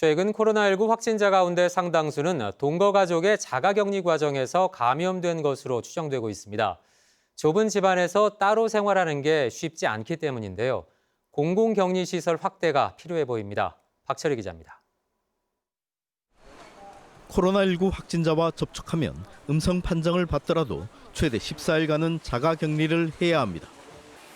최근 코로나19 확진자 가운데 상당수는 동거가족의 자가격리 과정에서 감염된 것으로 추정되고 있습니다. 좁은 집안에서 따로 생활하는 게 쉽지 않기 때문인데요. 공공격리시설 확대가 필요해 보입니다. 박철희 기자입니다. 코로나19 확진자와 접촉하면 음성 판정을 받더라도 최대 14일간은 자가격리를 해야 합니다.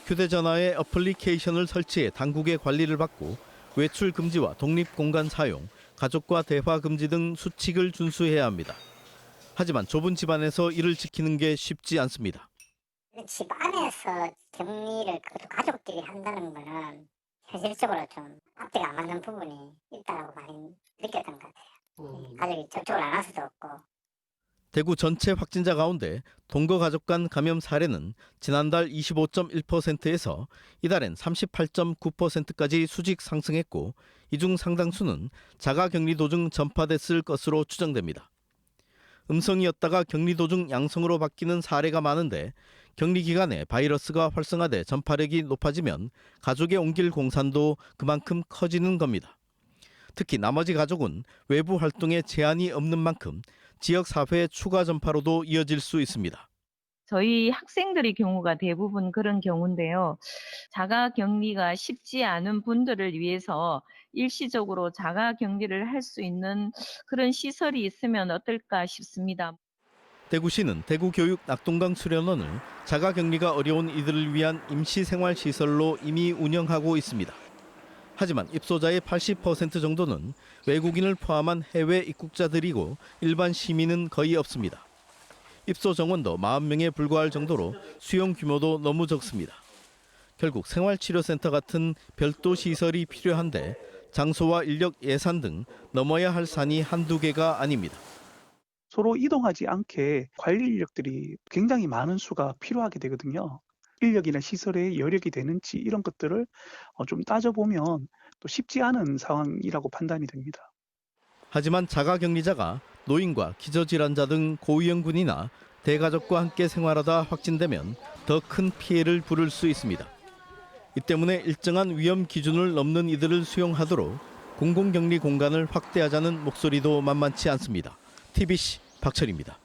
휴대전화에 어플리케이션을 설치해 당국의 관리를 받고 외출 금지와 독립공간 사용, 가족과 대화 금지 등 수칙을 준수해야 합니다. 하지만 좁은 집안에서 이를 지키는 게 쉽지 않습니다. 집 안에서 격리를 가족끼리 한다는 거는 현실적으로 좀 앞뒤가 안 맞는 부분이 있다고 많이 느꼈던 것 같아요. 가족이 접촉을 안 할 수도 없고. 대구 전체 확진자 가운데 동거 가족 간 감염 사례는 지난달 25.1%에서 이달엔 38.9%까지 수직 상승했고 이 중 상당수는 자가격리 도중 전파됐을 것으로 추정됩니다. 음성이었다가 격리 도중 양성으로 바뀌는 사례가 많은데 격리 기간에 바이러스가 활성화돼 전파력이 높아지면 가족의 옮길 공산도 그만큼 커지는 겁니다. 특히 나머지 가족은 외부 활동에 제한이 없는 만큼 지역 사회의 추가 전파로도 이어질 수 있습니다. 저희 학생들의 경우가 대부분 그런 경우인데요. 자가 격리가 쉽지 않은 분들을 위해서 일시적으로 자가 격리를 할 수 있는 그런 시설이 있으면 어떨까 싶습니다. 대구시는 대구교육 낙동강 수련원을 자가 격리가 어려운 이들을 위한 임시생활시설로 이미 운영하고 있습니다. 하지만 입소자의 80% 정도는 외국인을 포함한 해외 입국자들이고 일반 시민은 거의 없습니다. 입소 정원도 40명에 불과할 정도로 수용 규모도 너무 적습니다. 결국 생활치료센터 같은 별도 시설이 필요한데 장소와 인력 예산 등 넘어야 할 산이 한두 개가 아닙니다. 서로 이동하지 않게 관리 인력들이 굉장히 많은 수가 필요하게 되거든요. 인력이나 시설의 여력이 되는지 이런 것들을 좀 따져보면 또 쉽지 않은 상황이라고 판단이 됩니다. 하지만 자가격리자가 노인과 기저질환자 등 고위험군이나 대가족과 함께 생활하다 확진되면 더 큰 피해를 부를 수 있습니다. 이 때문에 일정한 위험 기준을 넘는 이들을 수용하도록 공공격리 공간을 확대하자는 목소리도 만만치 않습니다. TBC 박철희입니다.